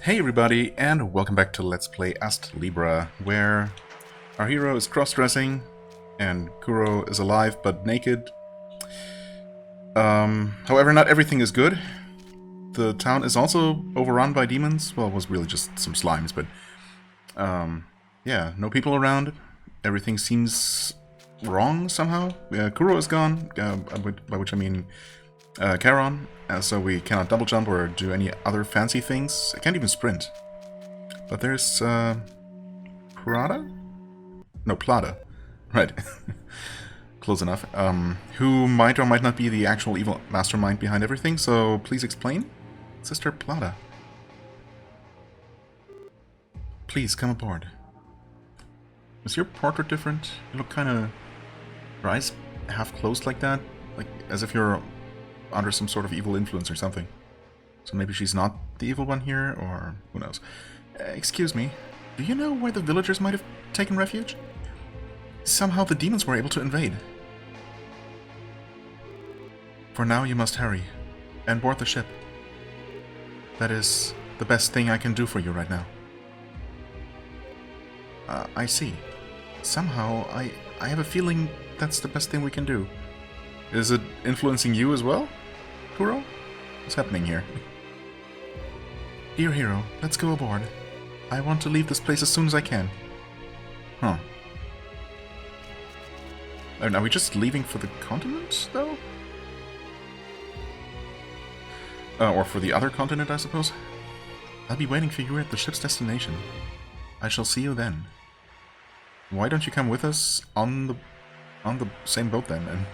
Hey everybody, and welcome back to Let's Play Astlibra, where our hero is cross-dressing, and Kuro is alive but naked. However, not everything is good. The town is also overrun by demons. Well, it was really just some slimes, but yeah, no people around. Everything seems wrong somehow. Kuro is gone, by which I mean Charon, so we cannot double jump or do any other fancy things. I can't even sprint. But there's Prada? No, Plata. Right. Close enough. Who might or might not be the actual evil mastermind behind everything, so please explain. Sister Plata. Please, come aboard. Is your portrait different? You look kind of... your eyes half closed like that? Like, as if you're under some sort of evil influence or something. So maybe she's not the evil one here, or who knows. Excuse me, do you know where the villagers might have taken refuge? Somehow the demons were able to invade. For now you must hurry, and board the ship. That is the best thing I can do for you right now. I see. Somehow, I have a feeling that's the best thing we can do. Is it influencing you as well, Kuro? What's happening here? Dear hero, let's go aboard. I want to leave this place as soon as I can. Huh. Are we just leaving for the continent, though? Or for the other continent, I suppose? I'll be waiting for you at the ship's destination. I shall see you then. Why don't you come with us on the same boat then? And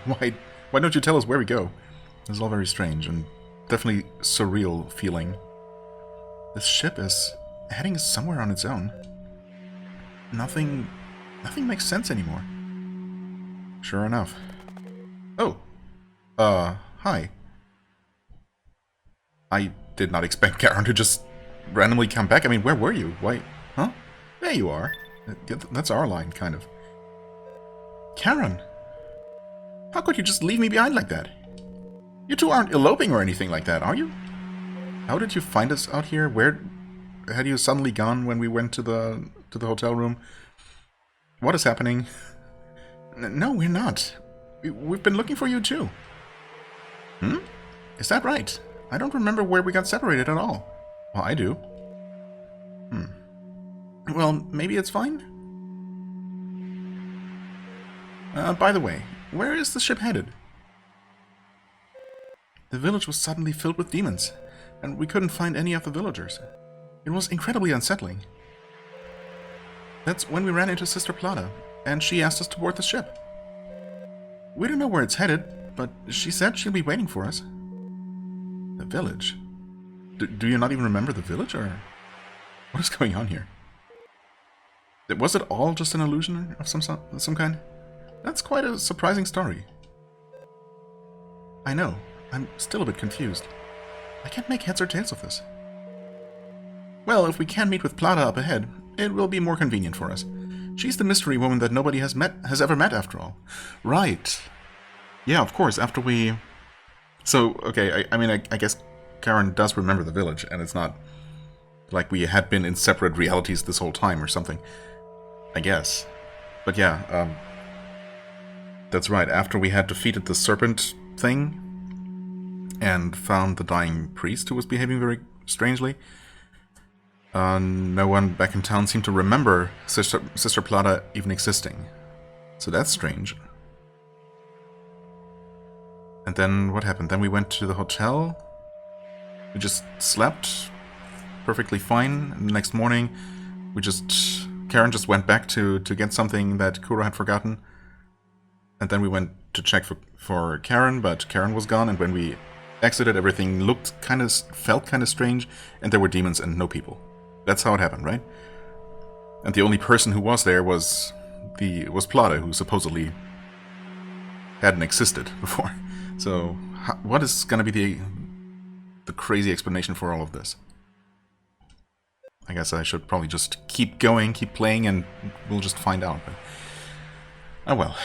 why don't you tell us where we go? This is all very strange and definitely surreal feeling. This ship is heading somewhere on its own. Nothing makes sense anymore. Sure enough. Oh. Hi. I did not expect Karen to just randomly come back. I mean, where were you? Why? Huh? There you are. That's our line, kind of. Karen! How could you just leave me behind like that? You two aren't eloping or anything like that, are you? How did you find us out here? Where had you suddenly gone when we went to the hotel room? What is happening? No, we're not. We've been looking for you too. Hmm? Is that right? I don't remember where we got separated at all. Well, I do. Well, maybe it's fine? By the way, where is the ship headed? The village was suddenly filled with demons, and we couldn't find any of the villagers. It was incredibly unsettling. That's when we ran into Sister Plata, and she asked us to board the ship. We don't know where it's headed, but she said she'll be waiting for us. The village? Do you not even remember the village, or what is going on here? Was it all just an illusion of some kind? That's quite a surprising story. I know. I'm still a bit confused. I can't make heads or tails of this. Well, if we can meet with Plata up ahead, it will be more convenient for us. She's the mystery woman that nobody has ever met, after all. Right. Yeah, of course, after we... So, okay, I mean, I guess Karen does remember the village, and it's not like we had been in separate realities this whole time or something. I guess. But yeah, that's right. After we had defeated the serpent thing and found the dying priest who was behaving very strangely, no one back in town seemed to remember Sister Plata even existing. So that's strange. And then what happened? Then we went to the hotel. We just slept perfectly fine. And the next morning, Karen just went back to get something that Kuro had forgotten. And then we went to check for Karen, but Karen was gone. And when we exited, everything felt kind of strange. And there were demons and no people. That's how it happened, right? And the only person who was there was Plata, who supposedly hadn't existed before. So, what is going to be the crazy explanation for all of this? I guess I should probably just keep going, keep playing, and we'll just find out. But, oh well.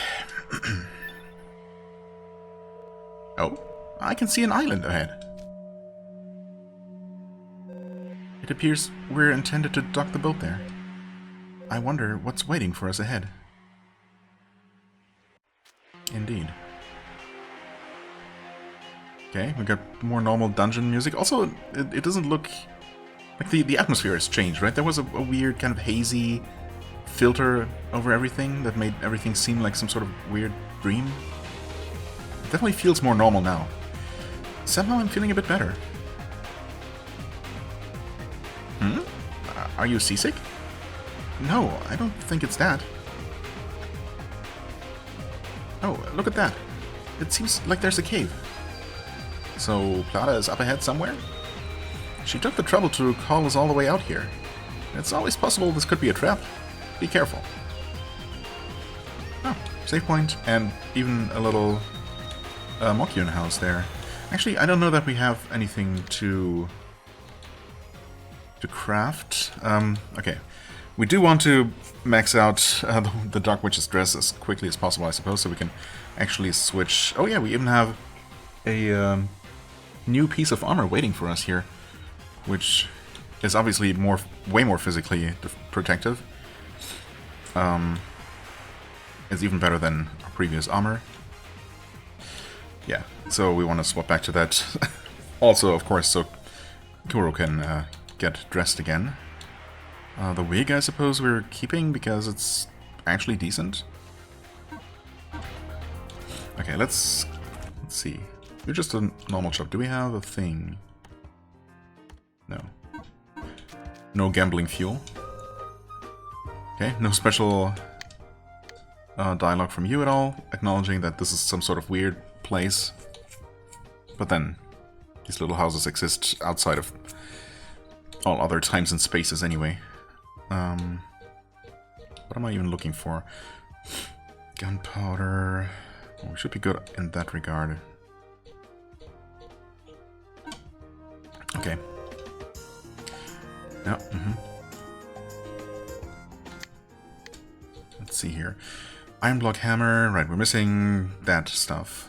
Oh, I can see an island ahead. It appears we're intended to dock the boat there. I wonder what's waiting for us ahead. Indeed. Okay, we got more normal dungeon music. Also, it doesn't look... like the atmosphere has changed, right? There was a weird kind of hazy filter over everything that made everything seem like some sort of weird dream. It definitely feels more normal now. Somehow I'm feeling a bit better. Hmm? Are you seasick? No, I don't think it's that. Oh, look at that. It seems like there's a cave. So, Plata is up ahead somewhere? She took the trouble to call us all the way out here. It's always possible this could be a trap. Be careful. Oh, save point, and even a little Mokyun house there. Actually, I don't know that we have anything to craft. Okay. We do want to max out the Dark Witch's dress as quickly as possible, I suppose, so we can actually switch... Oh yeah, we even have a new piece of armor waiting for us here, which is obviously way more physically protective. It's even better than our previous armor. Yeah, so we want to swap back to that. Also, of course, so Kuro can get dressed again. The wig, I suppose, we're keeping because it's actually decent. Okay, let's see. We're just a normal shop. Do we have a thing? No. No gambling fuel. Okay, no special dialogue from you at all, acknowledging that this is some sort of weird place. But then, these little houses exist outside of all other times and spaces anyway. What am I even looking for? Gunpowder. Well, we should be good in that regard. Okay. Yeah, Let's see here. Iron block hammer. Right, we're missing that stuff.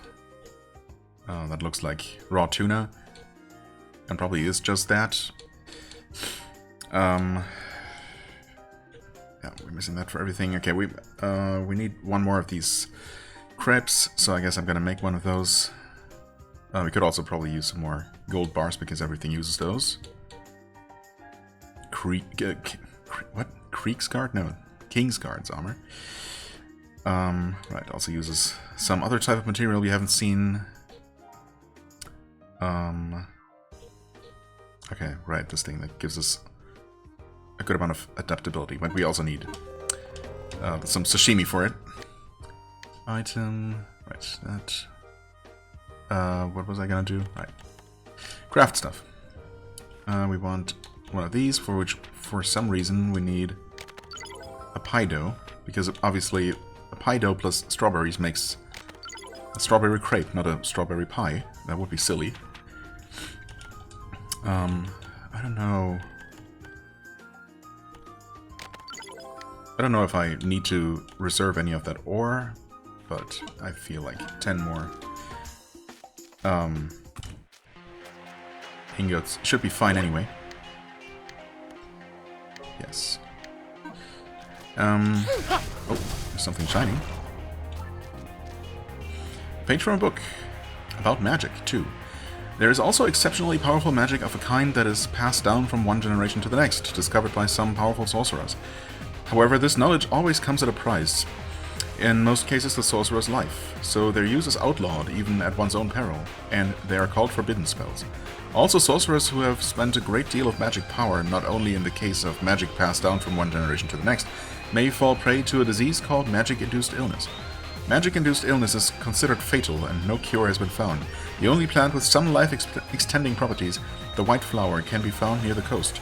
That looks like raw tuna. And probably is just that. Yeah, we're missing that for everything. Okay, we need one more of these crepes, so I guess I'm gonna make one of those. We could also probably use some more gold bars because everything uses those. What? Creek's guard? No, King's guard's armor. Right, also uses some other type of material we haven't seen. Okay, right, this thing that gives us a good amount of adaptability, but we also need some sashimi for it. Item, right, that. What was I gonna do? Right, craft stuff. We want one of these, for which, for some reason, we need a pie dough, because obviously a pie dough plus strawberries makes a strawberry crepe, not a strawberry pie. That would be silly. I don't know. I don't know if I need to reserve any of that ore, but I feel like 10 more ingots should be fine anyway. Yes. Oh, there's something shining. Page from a book about magic, too. There is also exceptionally powerful magic of a kind that is passed down from one generation to the next, discovered by some powerful sorcerers. However, this knowledge always comes at a price. In most cases, the sorcerer's life, so their use is outlawed even at one's own peril, and they are called forbidden spells. Also, sorcerers who have spent a great deal of magic power, not only in the case of magic passed down from one generation to the next, may fall prey to a disease called magic-induced illness. Magic-induced illness is considered fatal, and no cure has been found. The only plant with some life-extending properties, the white flower, can be found near the coast.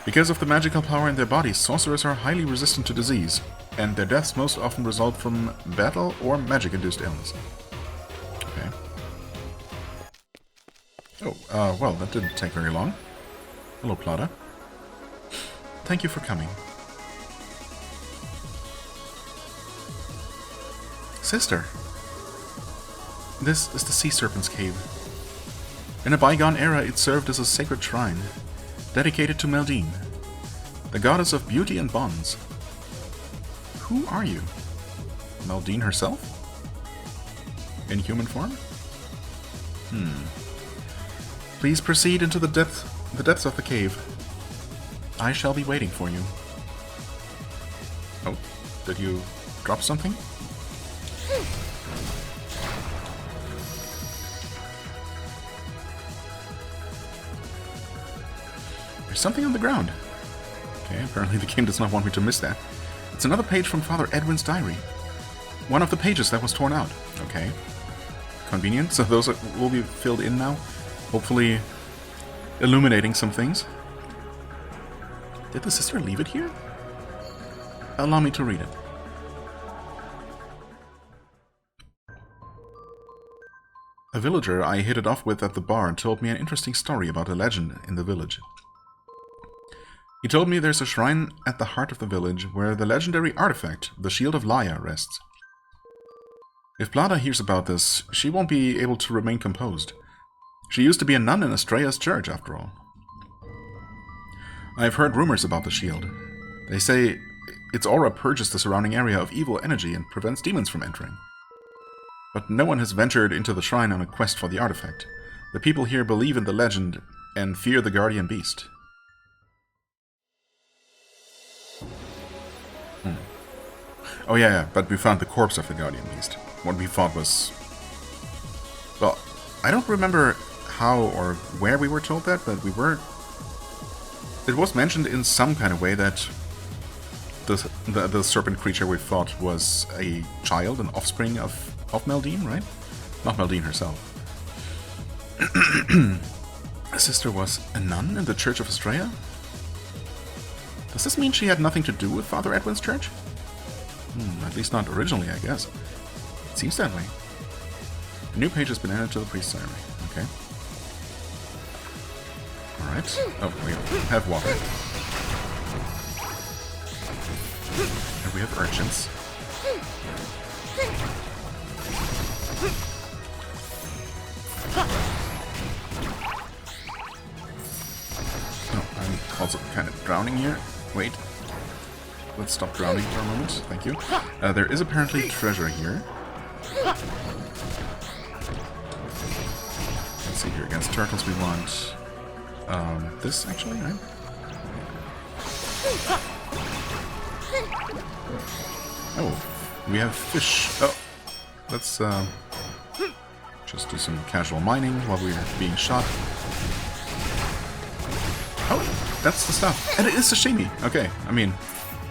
Because of the magical power in their bodies, sorcerers are highly resistant to disease, and their deaths most often result from battle or magic-induced illness. Okay. Oh, well, that didn't take very long. Hello, Plata. Thank you for coming. Sister, this is the Sea Serpent's Cave. In a bygone era, it served as a sacred shrine. dedicated to Meldine, the goddess of beauty and bonds. Who are you? Meldine herself? In human form? Please proceed into the depths of the cave. I shall be waiting for you. Oh, did you drop something? There's something on the ground. Okay, apparently the game does not want me to miss that. It's another page from Father Edwin's diary. One of the pages that was torn out. Okay. Convenient, so those will be filled in now. Hopefully illuminating some things. Did the sister leave it here? Allow me to read it. A villager I hit it off with at the bar told me an interesting story about a legend in the village. He told me there's a shrine at the heart of the village where the legendary artifact, the Shield of Laya, rests. If Blada hears about this, she won't be able to remain composed. She used to be a nun in Estrella's church, after all. I've heard rumors about the shield. They say its aura purges the surrounding area of evil energy and prevents demons from entering. But no one has ventured into the shrine on a quest for the artifact. The people here believe in the legend and fear the guardian beast. Oh yeah, but we found the corpse of the guardian beast. What we thought was... Well, I don't remember how or where we were told that, but we were... It was mentioned in some kind of way that the serpent creature we thought was a child, an offspring of Meldine, right? Not Meldine herself. A sister was a nun in the Church of Estrella? Does this mean she had nothing to do with Father Edwin's church? At least not originally, I guess. It seems that way. A new page has been added to the priest's diary. Okay. Alright. Oh, we have water. And we have urchins. Oh, I'm also kind of drowning here. Wait. Let's stop drowning for a moment. Thank you. There is apparently treasure here. Let's see here. Against turtles we want... this, actually, right? Oh, we have fish. Oh, let's just do some casual mining while we're being shot. Oh, that's the stuff. And it is sashimi. Okay, I mean,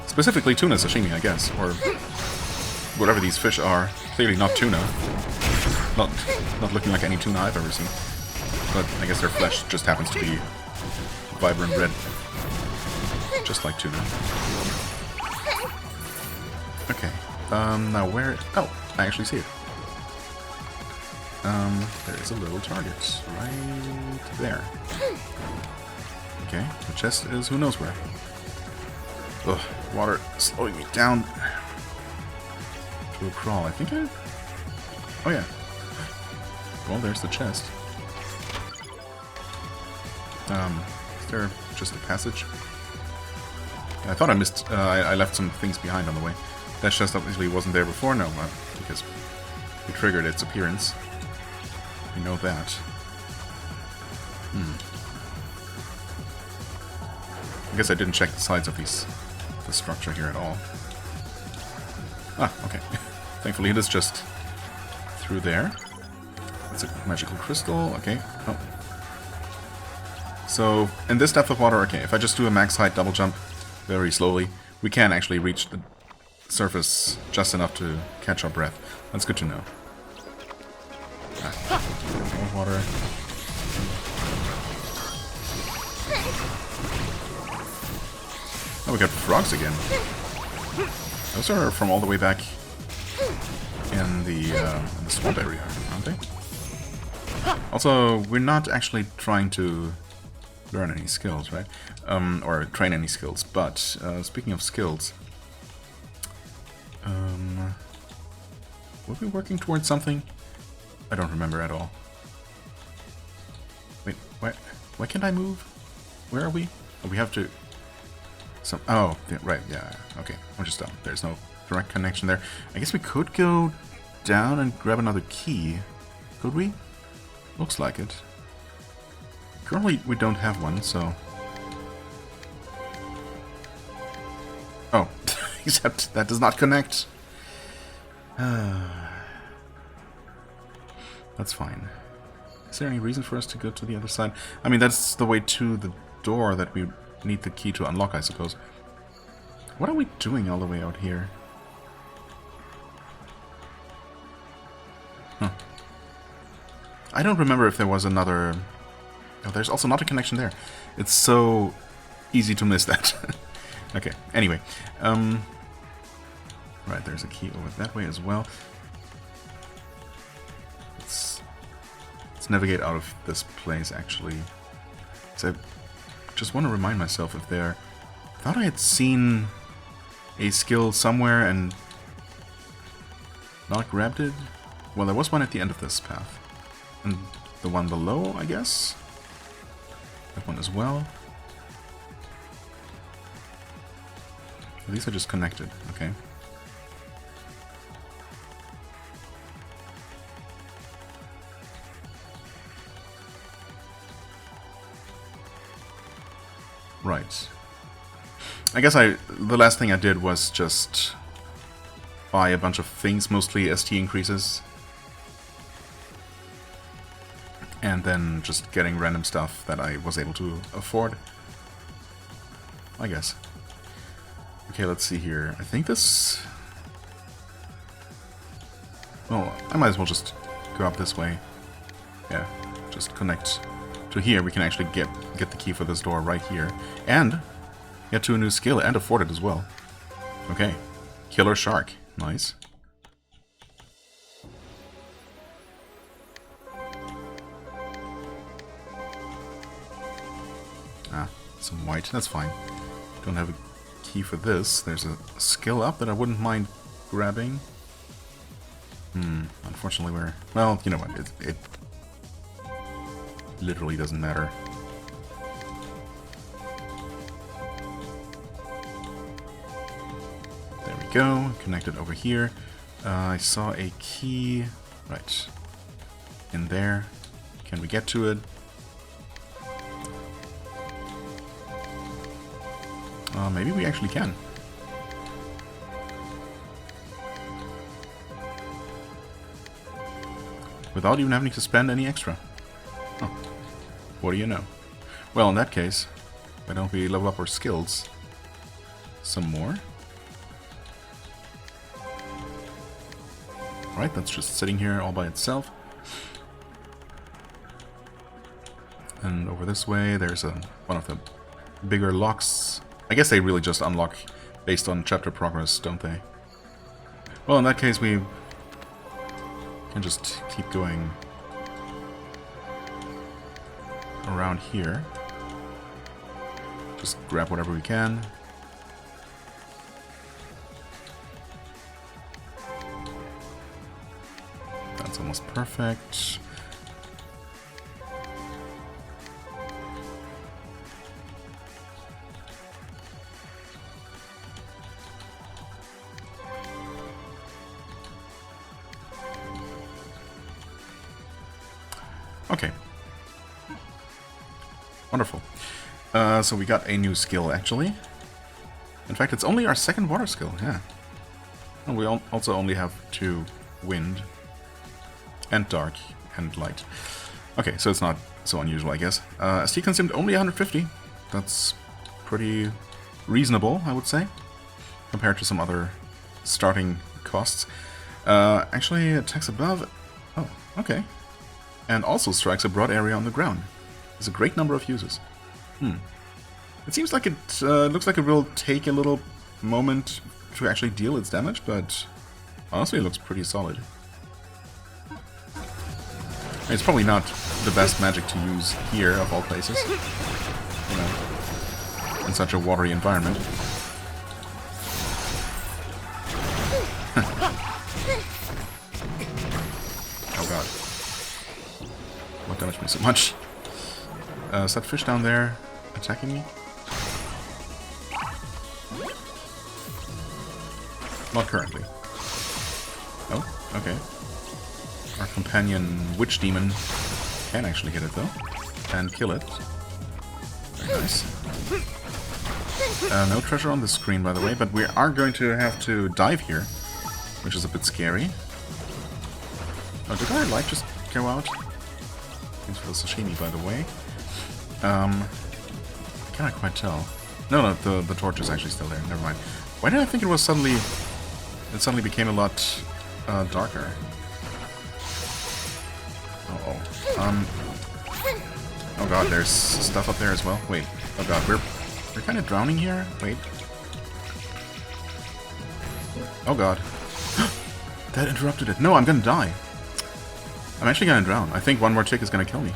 specifically tuna sashimi, I guess. Or whatever these fish are. Clearly not tuna. Not looking like any tuna I've ever seen. But I guess their flesh just happens to be vibrant red. Just like tuna. Okay. Now where... Oh, I actually see it. There is a little target right there. Okay, the chest is who knows where. Ugh, water slowing me down to a crawl. I think I... Oh yeah. Well, there's the chest. Is there just a passage? I thought I missed... I left some things behind on the way. That chest obviously wasn't there before. No, because we triggered its appearance. We know that. I guess I didn't check the sides of the structure here at all. Ah, okay. Thankfully it is just through there. It's a magical crystal. Okay. Oh. So, in this depth of water, okay, if I just do a max height double jump very slowly, we can actually reach the surface just enough to catch our breath. That's good to know. More water. Oh, we got frogs again. Those are from all the way back in the swamp area, aren't they? Also, we're not actually trying to learn any skills, right? Or train any skills. But speaking of skills, were we working towards something? I don't remember at all. Wait, why can't I move? Where are we? Oh, we have to... Oh, yeah, right, yeah, okay. I'm just dumb. There's no direct connection there. I guess we could go down and grab another key. Could we? Looks like it. Currently, we don't have one, so... Oh, except that does not connect. That's fine. Is there any reason for us to go to the other side? I mean, that's the way to the door that we need the key to unlock, I suppose. What are we doing all the way out here? Huh. I don't remember if there was another... Oh, there's also not a connection there. It's so easy to miss that. Okay, anyway. Right, there's a key over that way as well. Let's navigate out of this place, actually. So I just want to remind myself if there... I thought I had seen a skill somewhere and not grabbed it. Well, there was one at the end of this path. And the one below, I guess? That one as well. These are just connected, okay. Right. I guess the last thing I did was just buy a bunch of things, mostly ST increases. And then just getting random stuff that I was able to afford. I guess. Okay, let's see here. I think this... Well, I might as well just go up this way. Yeah, just connect to here. We can actually get the key for this door right here. And get to a new skill and afford it as well. Okay. Killer Shark. Nice. Ah, some white. That's fine. Don't have a key for this. There's a skill up that I wouldn't mind grabbing. Unfortunately we're... Well, you know what, it literally doesn't matter. There we go, connected over here. I saw a key right in there. Can we get to it? Maybe we actually can. Without even having to spend any extra. Oh. What do you know? Well, in that case, why don't we level up our skills some more? Alright, that's just sitting here all by itself. And over this way, there's one of the bigger locks. I guess they really just unlock based on chapter progress, don't they? Well, in that case, we can just keep going around here. Just grab whatever we can. That's almost perfect. Okay. Wonderful. So we got a new skill, actually. In fact, it's only our second water skill, yeah. And we also only have 2 wind. And dark and light. Okay, so it's not so unusual, I guess. ST consumed only 150. That's pretty reasonable, I would say. Compared to some other starting costs. Actually, attacks above... Oh, okay. And also strikes a broad area on the ground. There's a great number of uses. It seems like it looks like it will take a little moment to actually deal its damage, but honestly it looks pretty solid. It's probably not the best magic to use here, of all places. You know, in such a watery environment. Oh god. What damaged me so much? Is that fish down there? I attacking me? Not currently. Oh, okay. Our companion Witch Demon can actually hit it though. And kill it. Very nice. No treasure on the screen, by the way, but we are going to have to dive here, which is a bit scary. Oh, did our light just go out? Thanks for the sashimi, by the way. Can't quite tell. No, the torch is actually still there. Never mind. Why did I think it was suddenly... It suddenly became a lot darker. Uh-oh. Oh god, there's stuff up there as well. Wait. Oh god, we're kind of drowning here? Wait. Oh god. That interrupted it. No, I'm gonna die. I'm actually gonna drown. I think one more tick is gonna kill me.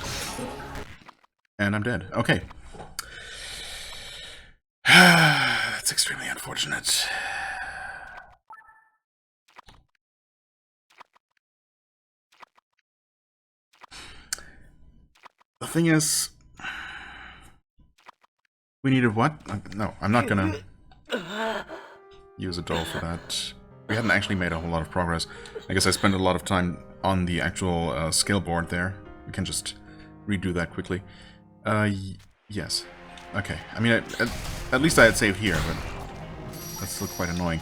And I'm dead. Okay. That's extremely unfortunate. The thing is... We needed what? No, I'm not gonna use a doll for that. We hadn't actually made a whole lot of progress. I guess I spent a lot of time on the actual skill board there. We can just redo that quickly. Yes. Okay. I mean, at least I had saved here, but that's still quite annoying.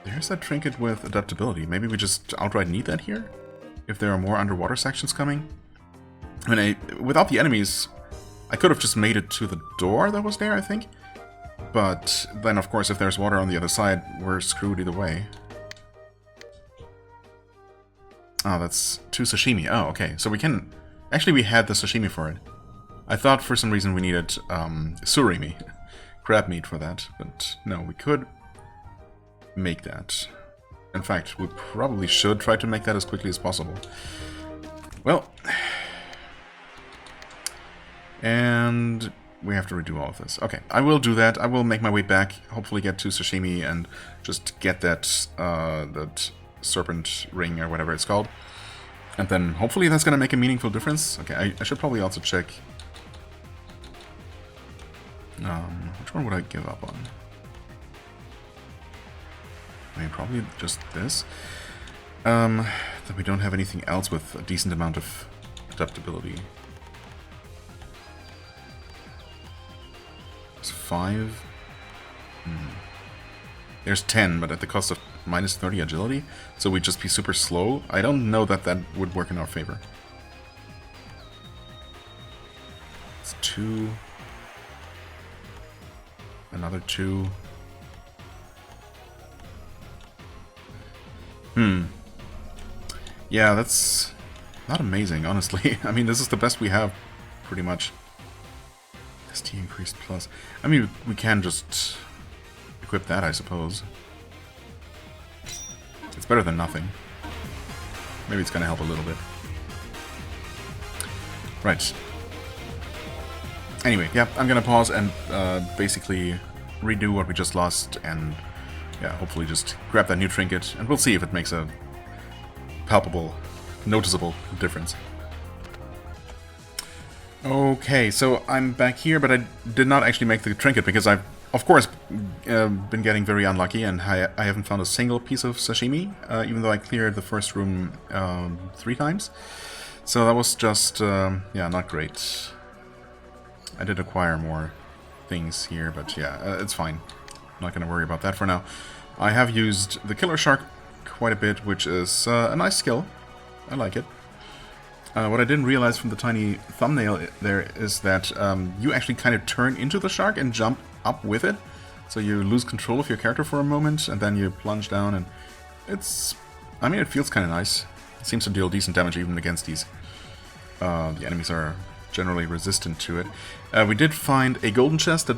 There's that trinket with adaptability. Maybe we just outright need that here? If there are more underwater sections coming? I mean, without the enemies, I could have just made it to the door that was there, I think. But then, of course, if there's water on the other side, we're screwed either way. Oh, that's 2 sashimi. Oh, okay. So we can... Actually, we had the sashimi for it. I thought for some reason we needed surimi, crab meat for that. But no, we could make that. In fact, we probably should try to make that as quickly as possible. Well... And we have to redo all of this. Okay, I will do that. I will make my way back, hopefully get to sashimi and just get that that serpent ring or whatever it's called. And then hopefully that's going to make a meaningful difference. Okay, I should probably also check... which one would I give up on? I mean, probably just this. That we don't have anything else with a decent amount of adaptability. 5. There's 10, but at the cost of minus 30 agility, so we'd just be super slow. I don't know that that would work in our favor. It's 2. Another 2. Yeah, that's not amazing, honestly. I mean, this is the best we have, pretty much. ST increased plus. I mean, we can just equip that, I suppose. It's better than nothing. Maybe it's gonna help a little bit. Right. Anyway, yeah, I'm gonna pause and basically redo what we just lost and, yeah, hopefully just grab that new trinket, and we'll see if it makes a palpable, noticeable difference. Okay, so I'm back here, but I did not actually make the trinket because I've, of course, been getting very unlucky and I haven't found a single piece of sashimi, even though I cleared the first room 3 times. So that was just, yeah, not great. I did acquire more things here, but yeah, it's fine. I'm not going to worry about that for now. I have used the Killer Shark quite a bit, which is a nice skill. I like it. What I didn't realize from the tiny thumbnail there is that you actually kind of turn into the shark and jump up with it. So you lose control of your character for a moment, and then you plunge down, and it's... I mean, it feels kind of nice. It seems to deal decent damage even against these. The enemies are generally resistant to it. We did find a golden chest that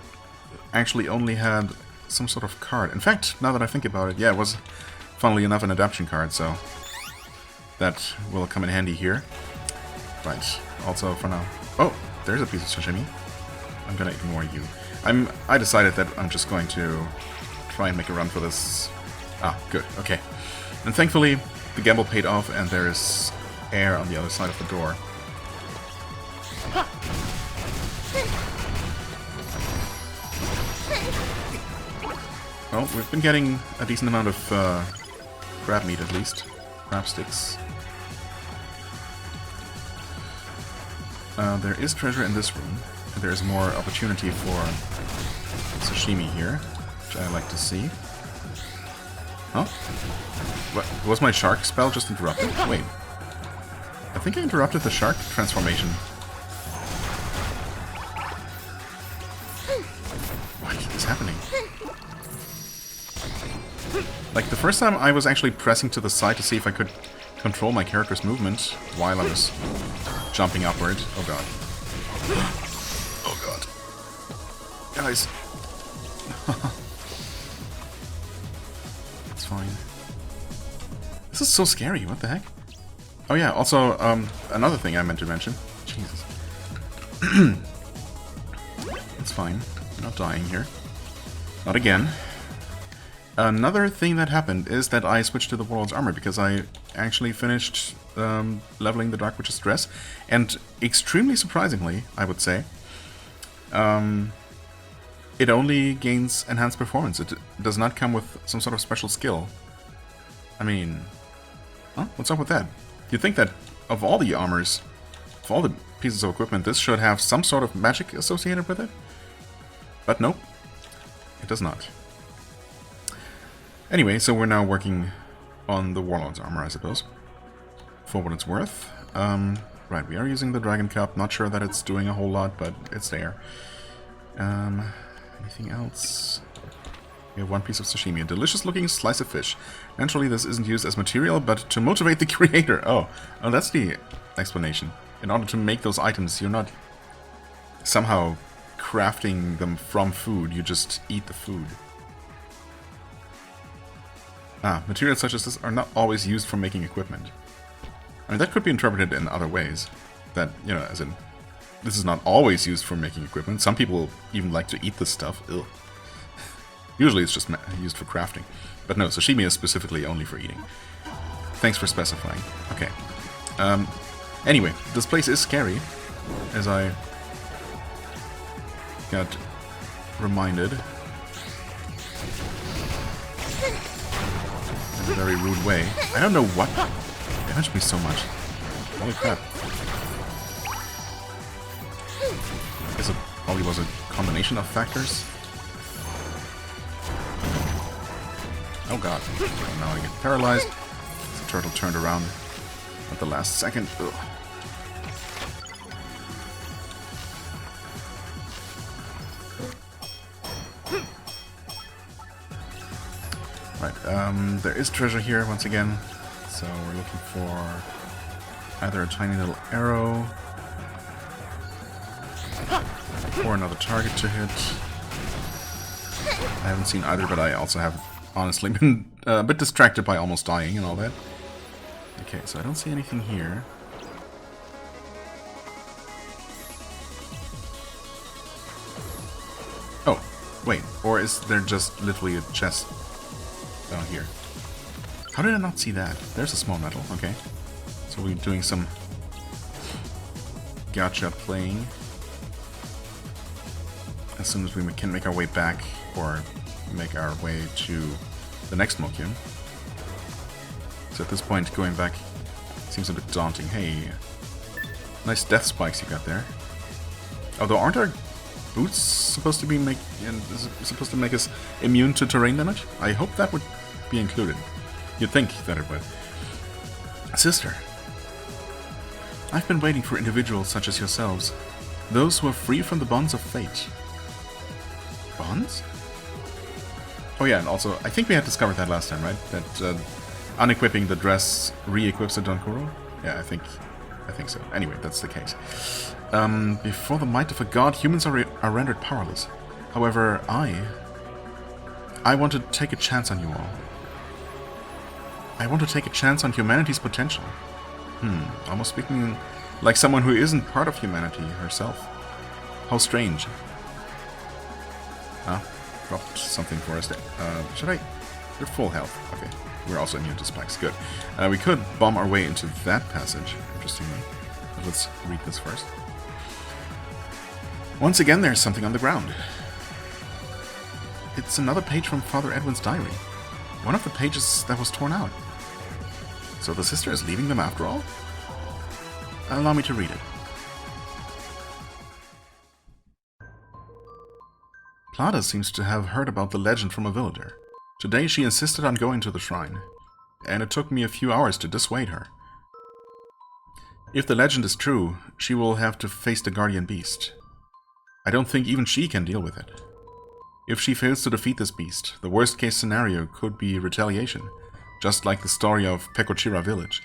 actually only had some sort of card. In fact, now that I think about it, yeah, it was, funnily enough, an adaptation card, so that will come in handy here. Right, also for now... Oh, there's a piece of sashimi. I'm gonna ignore you. I decided that I'm just going to try and make a run for this. Ah, good, okay. And thankfully, the gamble paid off and there is air on the other side of the door. Well, we've been getting a decent amount of crab meat, at least. Crab sticks. There is treasure in this room. There is more opportunity for sashimi here, which I like to see. Huh? What? Was my shark spell just interrupted? Wait. I think I interrupted the shark transformation. What is happening? Like, the first time I was actually pressing to the side to see if I could control my character's movement while I was jumping upward. Oh god. Oh god. Guys. It's fine. This is so scary, what the heck? Oh yeah, also, another thing I meant to mention. Jesus. It's fine. I'm not dying here. Not again. Another thing that happened is that I switched to the Warlord's Armor because I actually finished leveling the Dark Witch's Dress, and extremely surprisingly, I would say, it only gains enhanced performance. It does not come with some sort of special skill. I mean, huh? What's up with that? You'd think that of all the armors, of all the pieces of equipment, this should have some sort of magic associated with it. But nope, it does not. Anyway, so we're now working on the Warlord's Armor, I suppose. For what it's worth. Right, we are using the Dragon Cup. Not sure that it's doing a whole lot, but it's there. Anything else? We have one piece of sashimi. A delicious looking slice of fish. Naturally, this isn't used as material, but to motivate the creator. Oh, that's the explanation. In order to make those items, you're not somehow crafting them from food. You just eat the food. Materials such as this are not always used for making equipment. I mean, that could be interpreted in other ways. That, you know, as in, this is not always used for making equipment. Some people even like to eat this stuff. Ugh. Usually it's just used for crafting. But no, sashimi is specifically only for eating. Thanks for specifying. Okay. Anyway, this place is scary, as I got reminded. In a very rude way. I don't know what damaged me so much. Holy crap. I guess it probably was a combination of factors. Oh god. Now I get paralyzed. The turtle turned around at the last second. Ugh. Right, there is treasure here once again, so we're looking for either a tiny little arrow or another target to hit. I haven't seen either, but I also have honestly been a bit distracted by almost dying and all that. Okay, so I don't see anything here. Oh, wait, or is there just literally a chest down here? How did I not see that? There's a small metal, okay. So we're doing some gacha playing. As soon as we can make our way back, or make our way to the next Mokyun. So at this point, going back seems a bit daunting. Hey, nice death spikes you got there. Although, aren't our boots supposed to be supposed to make us immune to terrain damage? I hope that would be included. You'd think that it would. Sister, I've been waiting for individuals such as yourselves, those who are free from the bonds of fate. Bonds? Oh yeah, and also, I think we had discovered that last time, right? That unequipping the dress re-equips the Donkuro? Yeah, I think so. Anyway, that's the case. Before the might of a god, humans are rendered powerless. However, I want to take a chance on you all. I want to take a chance on humanity's potential. Almost speaking like someone who isn't part of humanity herself. How strange. Dropped something for us there. Should I? You're full health. Okay. We're also immune to spikes. Good. We could bomb our way into that passage, interestingly. But let's read this first. Once again, there's something on the ground. It's another page from Father Edwin's diary. One of the pages that was torn out. So the sister is leaving them after all? Allow me to read it. Plata seems to have heard about the legend from a villager. Today she insisted on going to the shrine, and it took me a few hours to dissuade her. If the legend is true, she will have to face the guardian beast. I don't think even she can deal with it. If she fails to defeat this beast, the worst case scenario could be retaliation, just like the story of Pekochira village.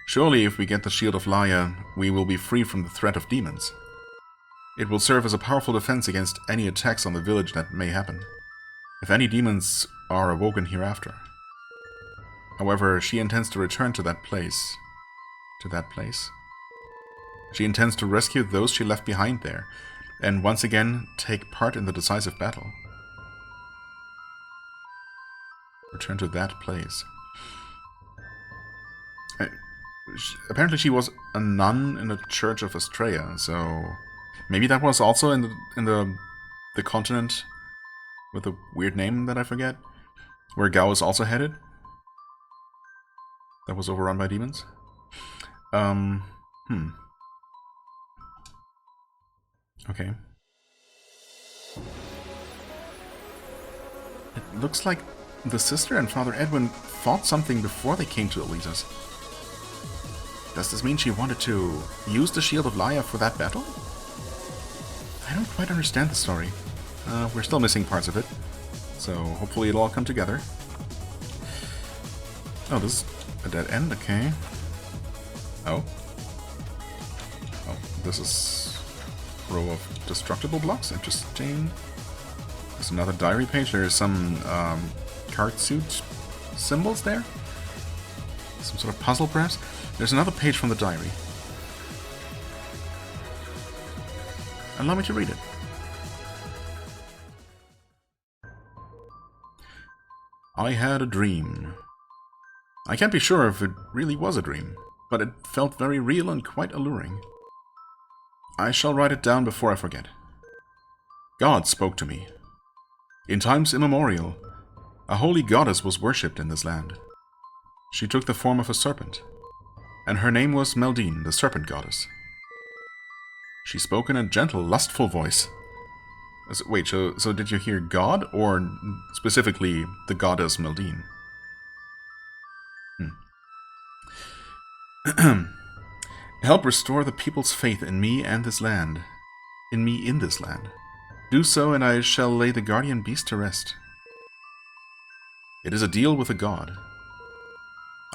Surely if we get the Shield of Laya, we will be free from the threat of demons. It will serve as a powerful defense against any attacks on the village that may happen, if any demons are awoken hereafter. However, she intends to return to that place. She intends to rescue those she left behind there, and once again take part in the decisive battle. Return to that place. Apparently she was a nun in the Church of Astrea, so maybe that was also in the continent with a weird name that I forget, where Gao is also headed. That was overrun by demons. Okay. It looks like the sister and Father Edwin fought something before they came to Elisa's. Does this mean she wanted to use the Shield of Laya for that battle? I don't quite understand the story. We're still missing parts of it, so hopefully it'll all come together. Oh, this is a dead end, okay. Oh, this is a row of destructible blocks, interesting. There's another diary page, there's some card suit symbols there. Some sort of puzzle, perhaps. There's another page from the diary. Allow me to read it. I had a dream. I can't be sure if it really was a dream, but it felt very real and quite alluring. I shall write it down before I forget. God spoke to me. In times immemorial, a holy goddess was worshipped in this land. She took the form of a serpent, and her name was Meldine, the serpent goddess. She spoke in a gentle, lustful voice. Wait, so did you hear God, or specifically the goddess Meldine? Help restore the people's faith in me and this land. In me in this land. Do so, and I shall lay the guardian beast to rest. It is a deal with a god.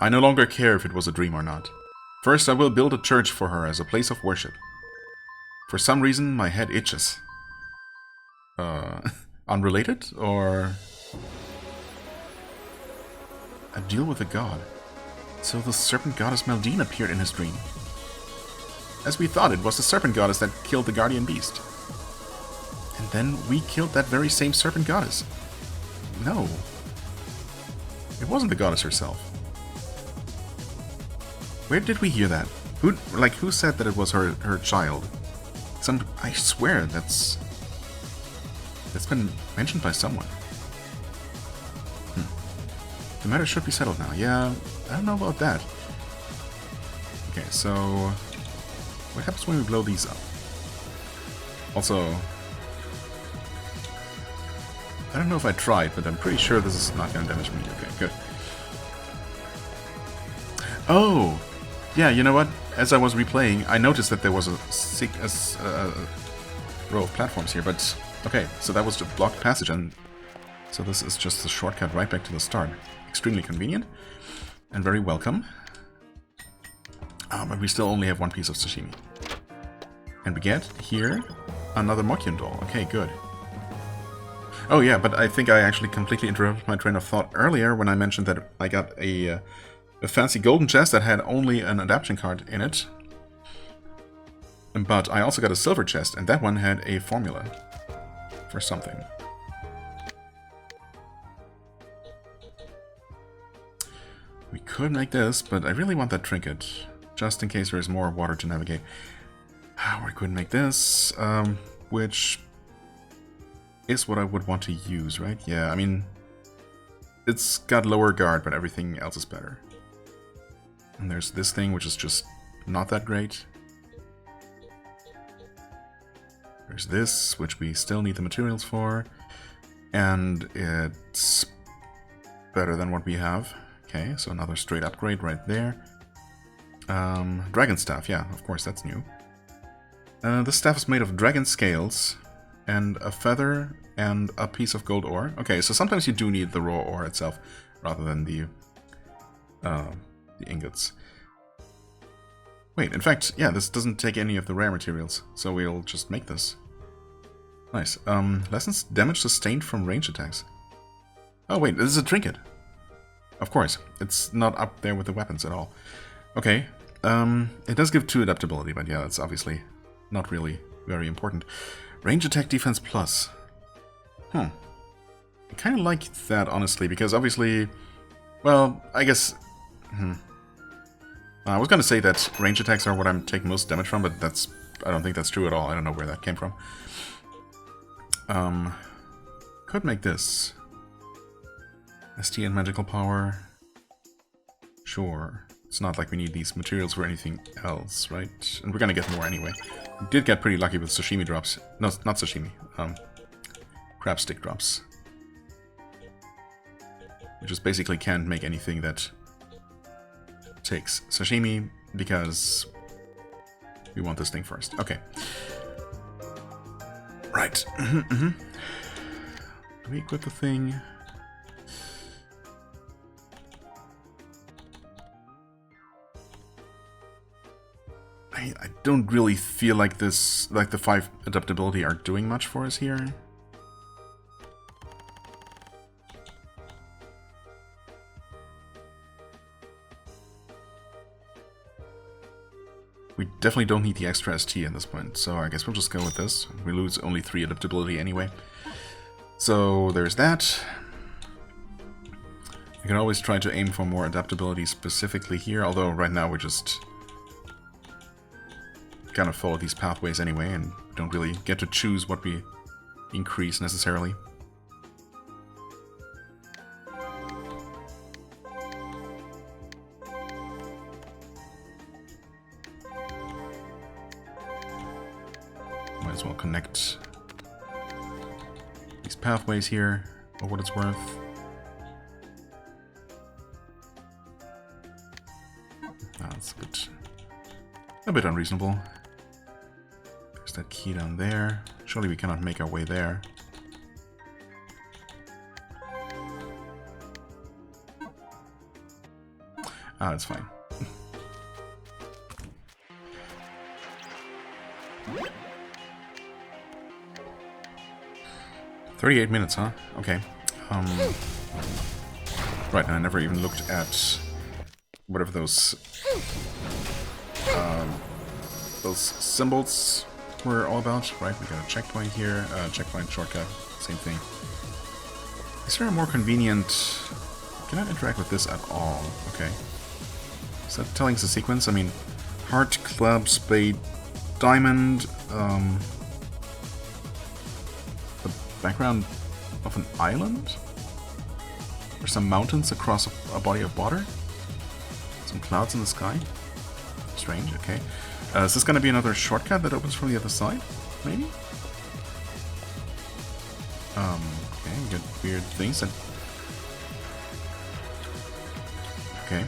I no longer care if it was a dream or not. First, I will build a church for her as a place of worship. For some reason, my head itches. Unrelated? Or... a deal with a god. So the serpent goddess Meldine appeared in his dream. As we thought, it was the serpent goddess that killed the guardian beast. And then we killed that very same serpent goddess. No. It wasn't the goddess herself. Where did we hear that? Who said that it was her child? I swear that's been mentioned by someone. The matter should be settled now. Yeah, I don't know about that. Okay, so what happens when we blow these up? Also, I don't know if I tried, but I'm pretty sure this is not going to damage me. Okay, good. Oh! Yeah, you know what? As I was replaying, I noticed that there was a row of platforms here, but... okay, so that was the blocked passage, and so this is just the shortcut right back to the start. Extremely convenient, and very welcome. But we still only have one piece of sashimi. And we get, here, another Mokyun doll. Okay, good. Oh yeah, but I think I actually completely interrupted my train of thought earlier when I mentioned that I got a fancy golden chest that had only an adaptation card in it. But I also got a silver chest, and that one had a formula for something. We could make this, but I really want that trinket, just in case there is more water to navigate. We could make this, which is what I would want to use, right? Yeah, I mean, it's got lower guard, but everything else is better. And there's this thing, which is just not that great. There's this, which we still need the materials for. And it's better than what we have. Okay, so another straight upgrade right there. Dragon staff, yeah, of course, that's new. This staff is made of dragon scales and a feather and a piece of gold ore. Okay, so sometimes you do need the raw ore itself rather than the ingots. Wait, in fact, yeah, this doesn't take any of the rare materials, so we'll just make this. Nice. Lessens damage sustained from range attacks. Oh wait, this is a trinket. Of course, it's not up there with the weapons at all. Okay, it does give 2 adaptability, but yeah, that's obviously not really very important. Range attack defense plus. I kind of like that, honestly, because obviously, well, I guess... I was going to say that range attacks are what I'm taking most damage from, but I don't think that's true at all. I don't know where that came from. Could make this. ST and magical power. Sure. It's not like we need these materials for anything else, right? And we're going to get more anyway. We did get pretty lucky with sashimi drops. No, not sashimi. Crab stick drops. We just basically can't make anything that takes sashimi because we want this thing first. Okay. Right. Do we equip the thing? I don't really feel like this, like the 5 adaptability are doing much for us here. We definitely don't need the extra ST at this point, so I guess we'll just go with this. We lose only 3 adaptability anyway. So there's that. You can always try to aim for more adaptability specifically here, although right now we just kind of follow these pathways anyway and don't really get to choose what we increase necessarily. Might as well connect these pathways here for what it's worth. That's a bit unreasonable. There's that key down there. Surely we cannot make our way there. Ah, it's fine. 38 minutes, huh? Okay. Right, I never even looked at whatever those symbols were all about. Right, we got a checkpoint here, checkpoint shortcut, same thing. Is there a more convenient... Cannot interact with this at all. Okay. Is that telling us a sequence? I mean, heart, club, spade, diamond, the background of an island? Or some mountains across a body of water? Some clouds in the sky? Strange, okay. Is this going to be another shortcut that opens from the other side? Maybe? Okay, we get weird things that... Okay.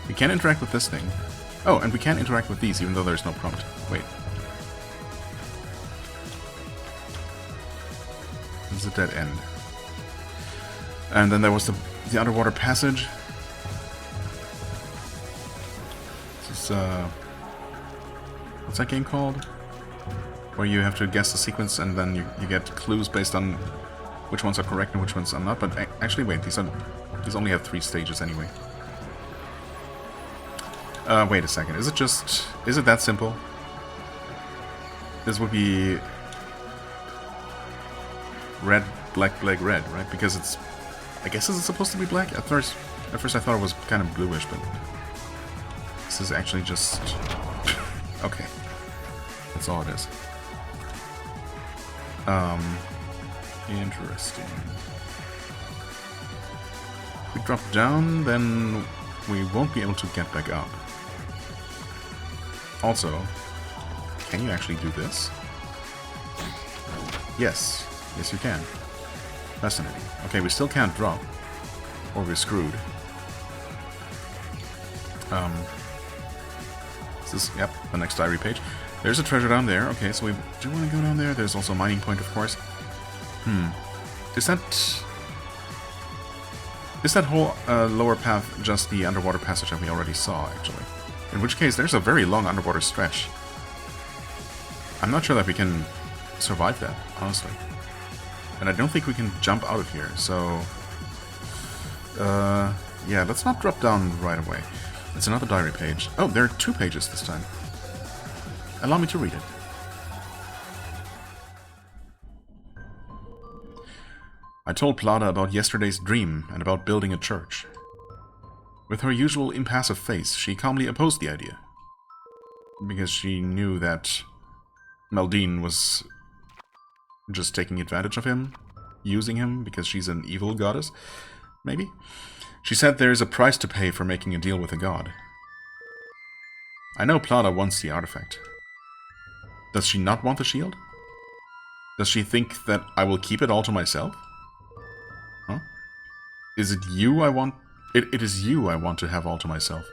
We can interact with this thing. Oh, and we can interact with these, even though there's no prompt. Wait. This is a dead end. And then there was the underwater passage. This is, what's that game called? Where you have to guess the sequence and then you get clues based on which ones are correct and which ones are not. But actually, wait, these only have 3 stages anyway. Wait a second. Is it that simple? This would be red, black, black, red, right? Because it's... I guess it's supposed to be black? At first I thought it was kind of bluish, but... This is actually just... Okay. That's all it is. Interesting. If we drop down, then we won't be able to get back up. Also, can you actually do this? Yes. Yes, you can. Fascinating. Okay, we still can't drop. Or we're screwed. Is this... Yep, the next diary page. There's a treasure down there. Okay, so we do want to go down there. There's also a mining point, of course. Is that whole lower path just the underwater passage that we already saw, actually? In which case, there's a very long underwater stretch. I'm not sure that we can survive that, honestly. And I don't think we can jump out of here, so... yeah, let's not drop down right away. It's another diary page. Oh, there are 2 pages this time. Allow me to read it. I told Plada about yesterday's dream and about building a church. With her usual impassive face, she calmly opposed the idea. Because she knew that Maldine was just taking advantage of him, using him because she's an evil goddess, maybe? She said there is a price to pay for making a deal with a god. I know Plada wants the artifact. Does she not want the shield? Does she think that I will keep it all to myself? Huh? Is it you I want... It is you I want to have all to myself.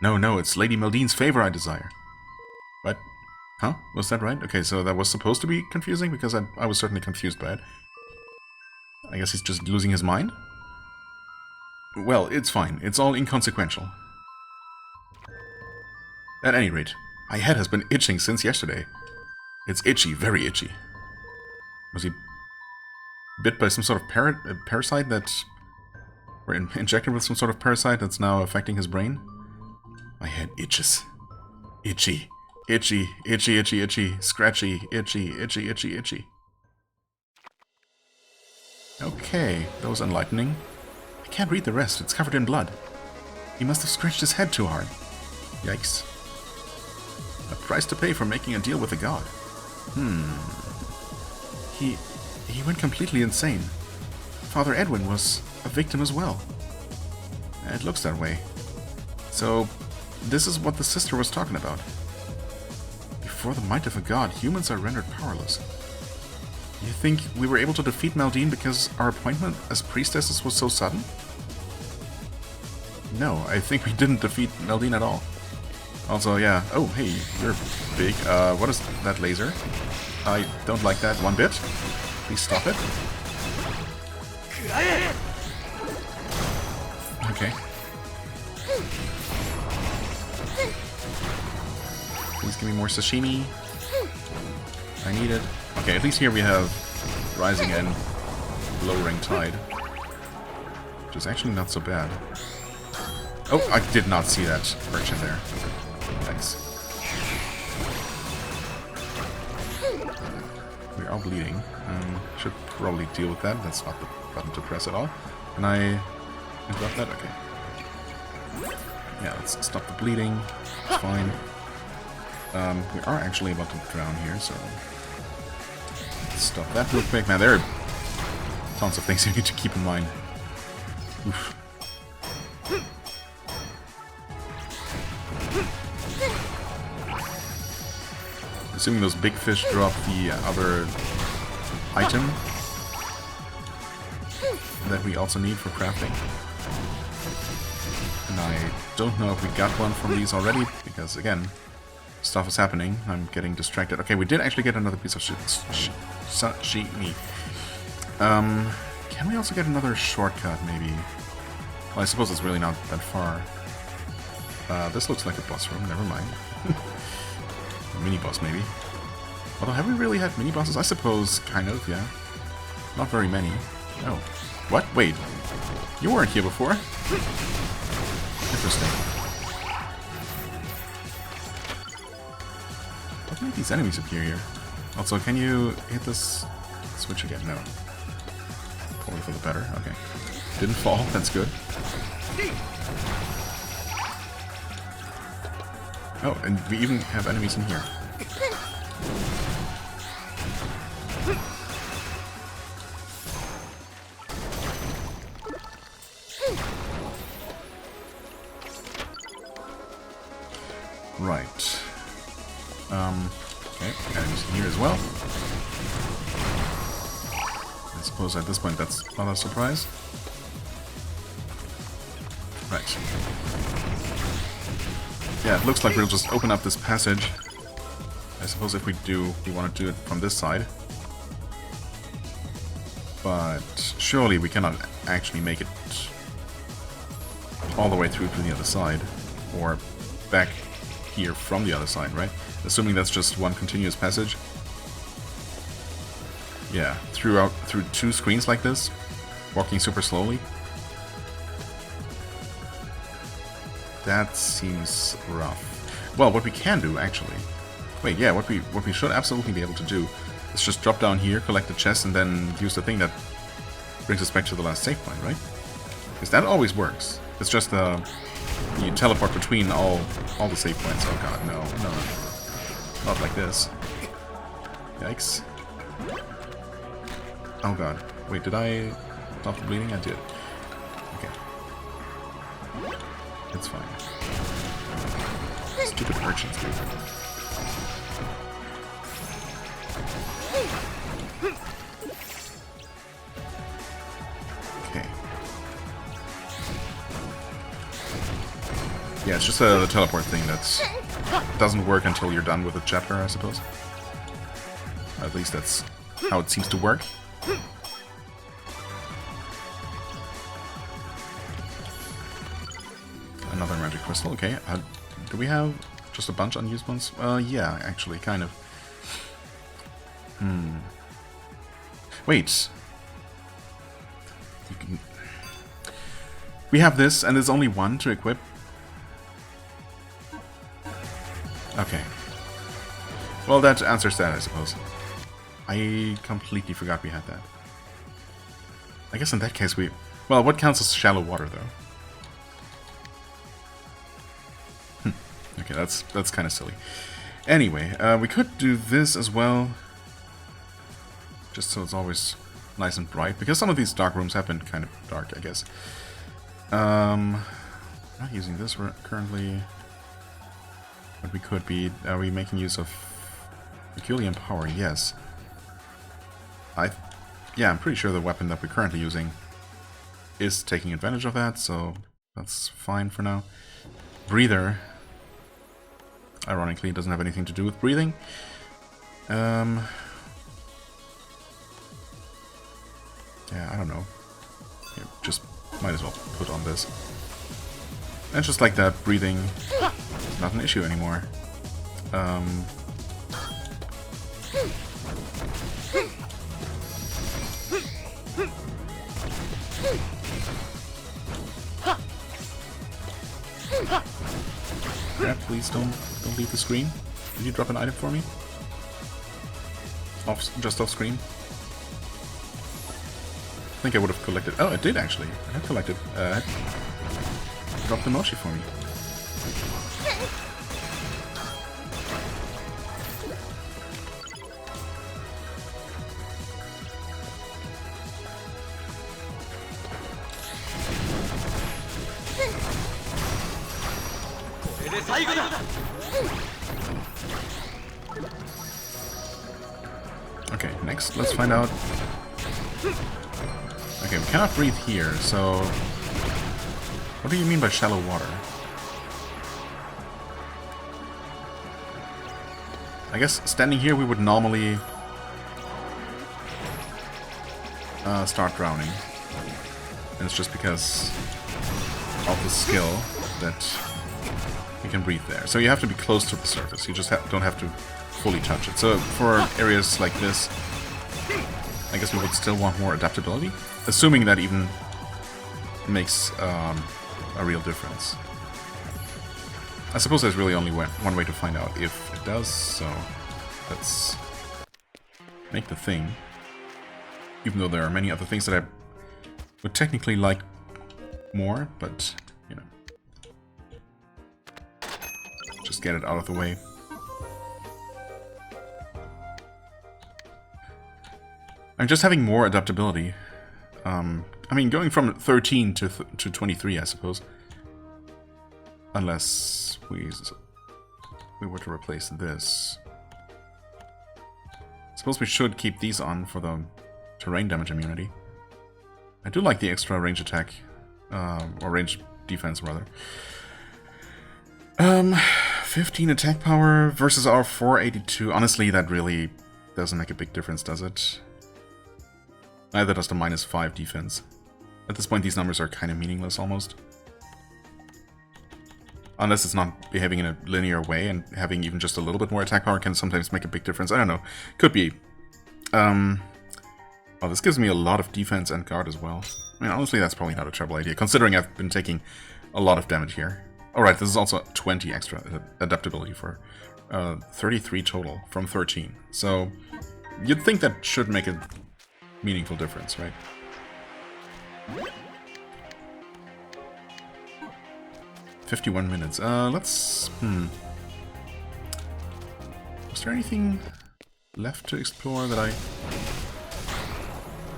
No, it's Lady Maldine's favor I desire. What? Huh? Was that right? Okay, so that was supposed to be confusing, because I was certainly confused by it. I guess he's just losing his mind? Well, it's fine. It's all inconsequential. At any rate, my head has been itching since yesterday. It's itchy, very itchy. Was he bit by some sort of parasite that... Or injected with some sort of parasite that's now affecting his brain? My head itches. Itchy. Itchy, itchy, itchy, itchy, scratchy, itchy, itchy, itchy, itchy. Okay, that was enlightening. I can't read the rest, it's covered in blood. He must have scratched his head too hard. Yikes. A price to pay for making a deal with a god. He went completely insane. Father Edwin was a victim as well. It looks that way. So, this is what the sister was talking about. Before the might of a god, humans are rendered powerless. You think we were able to defeat Maldine because our appointment as priestesses was so sudden? No, I think we didn't defeat Maldine at all. Also, yeah. Oh, hey, you're big. What is that laser? I don't like that one bit. Please stop it. Okay. Please give me more sashimi. I need it. Okay, at least here we have rising and lowering tide. Which is actually not so bad. Oh, I did not see that urchin there. Thanks. We are bleeding. Should probably deal with that. That's not the button to press at all. Can I interrupt that? Okay. Yeah, let's stop the bleeding. It's fine. We are actually about to drown here, so... Let's stop that real quick. Man, there are tons of things you need to keep in mind. Oof. Assuming those big fish drop the other item that we also need for crafting. And I don't know if we got one from these already, because again, stuff is happening. I'm getting distracted. Okay, we did actually get another piece of sashimi. Can we also get another shortcut, maybe? Well, I suppose it's really not that far. This looks like a boss room, never mind. Mini-boss, maybe. Although, have we really had mini-bosses? I suppose, kind of, yeah. Not very many. Oh. What? Wait. You weren't here before. Interesting. What made these enemies appear here? Also, can you hit this switch again? No. Probably for the better. Okay. Didn't fall. That's good. Oh, and we even have enemies in here. Right. Okay, enemies in here as well. I suppose at this point that's not a surprise. Right. Yeah, it looks like we'll just open up this passage. I suppose if we want to do it from this side. But surely we cannot actually make it all the way through to the other side. Or back here from the other side, right? Assuming that's just one continuous passage. Yeah, through 2 screens like this, walking super slowly. That seems rough. Well, what we can do, actually... Wait, yeah, what we should absolutely be able to do is just drop down here, collect the chest, and then use the thing that brings us back to the last save point, right? Because that always works. It's just you teleport between all the save points. Oh god, no. Not like this. Yikes. Oh god. Wait, did I stop the bleeding? I did. Okay. It's fine. Stupid urchins, dude. Okay. Yeah, it's just the teleport thing that doesn't work until you're done with the chapter, I suppose. At least that's how it seems to work. Another magic crystal, okay. Do we have just a bunch unused ones? Yeah, actually, kind of. Wait. We have this, and there's only one to equip. Okay. Well, that answers that, I suppose. I completely forgot we had that. I guess in that case we... Well, what counts as shallow water, though? Okay, that's kind of silly. Anyway, we could do this as well. Just so it's always nice and bright. Because some of these dark rooms have been kind of dark, I guess. Not using this currently. But we could be... Are we making use of Herculean power? Yes. Yeah, I'm pretty sure the weapon that we're currently using is taking advantage of that, so that's fine for now. Breather. Ironically, it doesn't have anything to do with breathing. Yeah, I don't know. Here, just might as well put on this. And just like that, breathing is not an issue anymore. Crap, please don't leave the screen. Did you drop an item for me? Just off screen? I think I would have collected... Oh, it did actually. I have collected... dropped the mochi for me. Okay, next, let's find out. Okay, we cannot breathe here, so... What do you mean by shallow water? I guess standing here we would normally... start drowning. And it's just because of the skill that we can breathe there. So you have to be close to the surface, you just don't have to fully touch it. So for areas like this, I guess we would still want more adaptability, assuming that even makes a real difference. I suppose there's really only one way to find out if it does, so let's make the thing. Even though there are many other things that I would technically like more, but, you know. Just get it out of the way. I'm just having more adaptability. I mean, going from 13 to 23, I suppose. Unless we we were to replace this. I suppose we should keep these on for the terrain damage immunity. I do like the extra range attack, or range defense rather. 15 attack power versus our 482. Honestly, that really doesn't make a big difference, does it? Neither does the -5 defense. At this point, these numbers are kind of meaningless almost. Unless it's not behaving in a linear way, and having even just a little bit more attack power can sometimes make a big difference. I don't know. Could be. Oh, this gives me a lot of defense and guard as well. I mean, honestly, that's probably not a terrible idea, considering I've been taking a lot of damage here. Alright, this is also 20 extra adaptability for 33 total from 13. So, you'd think that should make a meaningful difference, right? "51 minutes. Let's... Was there anything left to explore that I'm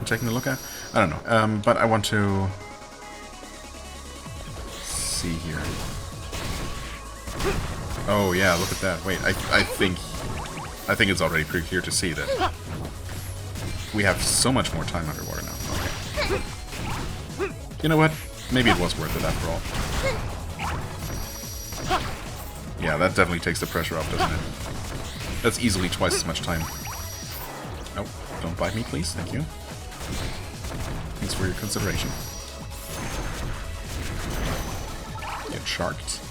taking a look at? I don't know. But I want to see here. Oh yeah, look at that. Wait, I think it's already pretty clear to see that we have so much more time underwater now. Okay. You know what? Maybe it was worth it after all. Yeah, that definitely takes the pressure off, doesn't it? That's easily twice as much time. Oh, don't bite me, please. Thank you. Thanks for your consideration. Get sharked.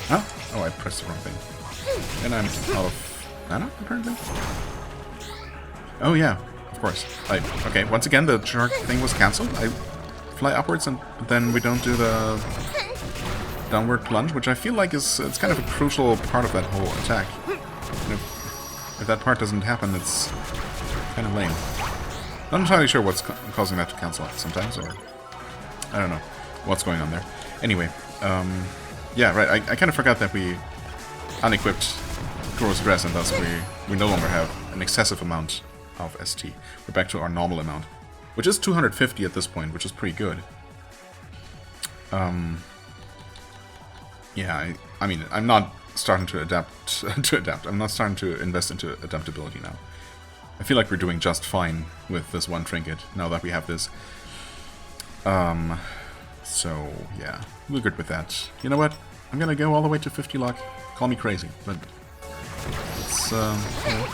Huh? Oh, I pressed the wrong thing. And I'm out of mana, apparently? Oh yeah, of course. Okay, once again, the shark thing was cancelled. I fly upwards and then we don't do the downward plunge, which I feel like it's kind of a crucial part of that whole attack. And if that part doesn't happen, it's kind of lame. Not entirely sure what's causing that to cancel out sometimes, or I don't know what's going on there. Anyway, yeah, right, I kind of forgot that we unequipped Gross Dress, and thus we no longer have an excessive amount of ST. We're back to our normal amount, which is 250 at this point, which is pretty good. Yeah, I mean, I'm not starting to adapt I'm not starting to invest into adaptability now. I feel like we're doing just fine with this one trinket now that we have this. So yeah, we're good with that. You know what? I'm gonna go all the way to 50 luck. Call me crazy, but it's you know,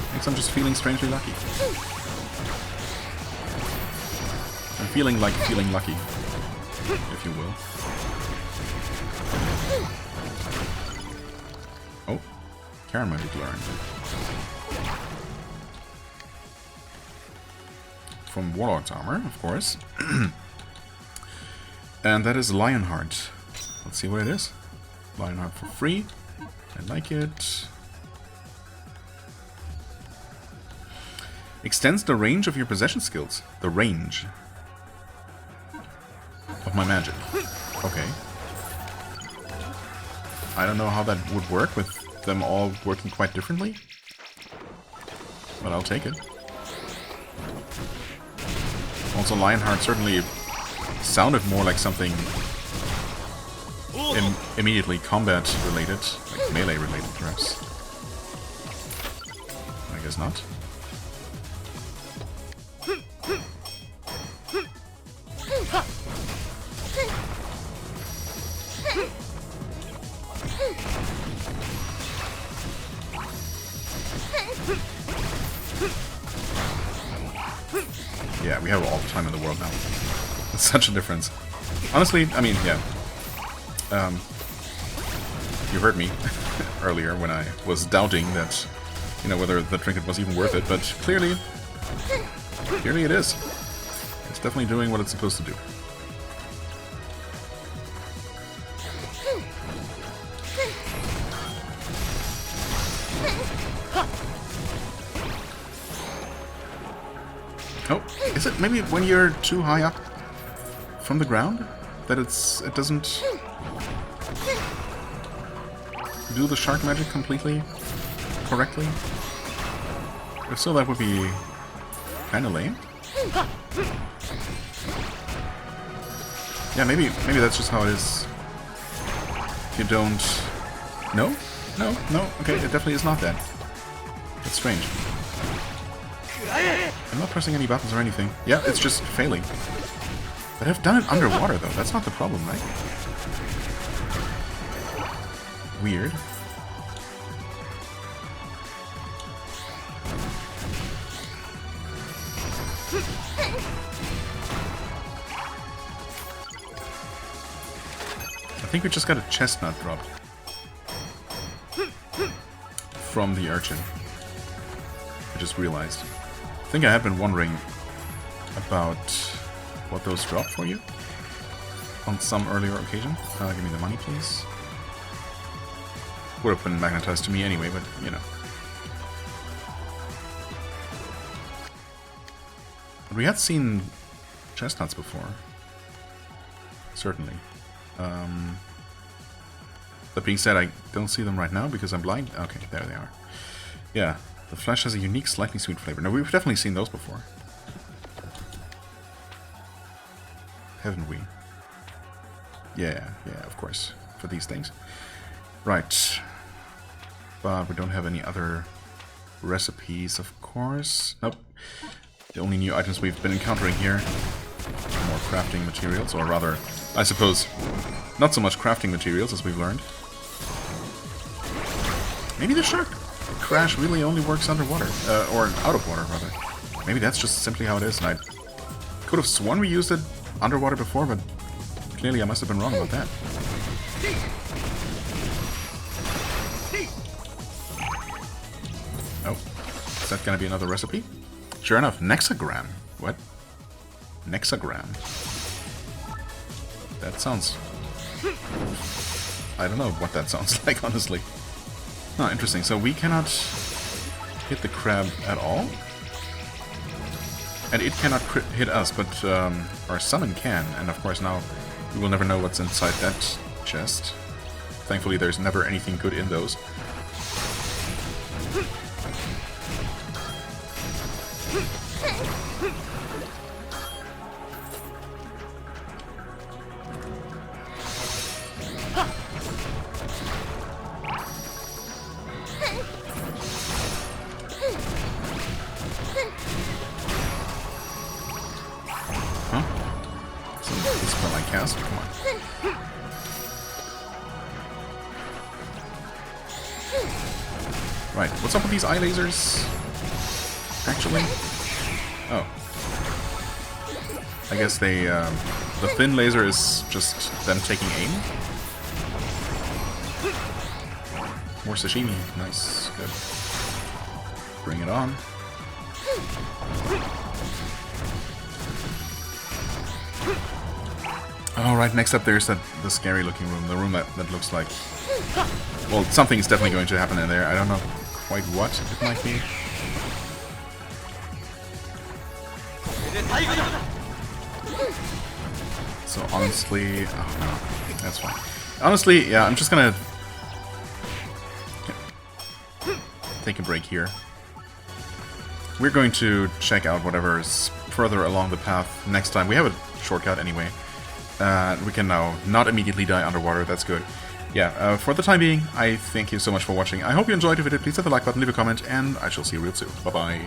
I guess I'm just feeling strangely lucky. I'm feeling like feeling lucky, if you will. Oh, Karen might be learned. From Warlord's armor, of course. And that is Lionheart. Let's see what it is. Lionheart for free. I like it. Extends the range of your possession skills. The range of my magic. Okay. I don't know how that would work with them all working quite differently. But I'll take it. Also, Lionheart certainly sounded more like something immediately combat related, like melee related perhaps. I guess not. Yeah, we have all the time in the world now. It's such a difference. Honestly, I mean, yeah. You heard me earlier when I was doubting that, you know, whether the trinket was even worth it, but clearly it is. It's definitely doing what it's supposed to do. Oh, is it maybe when you're too high up from the ground that it doesn't do the shark magic completely correctly? If so, that would be kind of lame. Yeah, maybe that's just how it is. If you don't... No? No? Okay, it definitely is not that. That's strange. I'm not pressing any buttons or anything. Yeah, it's just failing. But I've done it underwater, though. That's not the problem, right? Weird. I think we just got a chestnut drop from the urchin. I just realized. I think I had been wondering about what those dropped for you on some earlier occasion. Give me the money, please. Would have been magnetized to me anyway, but you know. But we had seen chestnuts before. Certainly. That being said, I don't see them right now because I'm blind. Okay, there they are. Yeah, the flesh has a unique, slightly sweet flavor. No, we've definitely seen those before. Haven't we? Yeah, of course. For these things. Right. But we don't have any other recipes, of course. Nope. The only new items we've been encountering here are more crafting materials, or rather, I suppose, not so much crafting materials as we've learned. Maybe the shark crash really only works underwater, or out of water, rather. Maybe that's just simply how it is, and I could have sworn we used it underwater before, but clearly I must have been wrong about that. Oh, is that gonna be another recipe? Sure enough, Nexagram. What? Nexagram. That sounds... I don't know what that sounds like, honestly. Oh, interesting. So we cannot hit the crab at all? And it cannot hit us, but our summon can. And of course now we will never know what's inside that chest. Thankfully there's never anything good in those. Right, what's up with these eye lasers? Actually? Oh. I guess they, the thin laser is just them taking aim? More sashimi. Nice. Good. Bring it on. Alright, next up there's the scary looking room. The room that looks like... Well, something's definitely going to happen in there. I don't know quite what it might be. So honestly... Oh no, that's fine. Honestly, yeah, I'm just gonna... take a break here. We're going to check out whatever's further along the path next time. We have a shortcut anyway. We can now not immediately die underwater, that's good. Yeah, for the time being, I thank you so much for watching. I hope you enjoyed. If you did, please hit the like button, leave a comment, and I shall see you real soon. Bye-bye.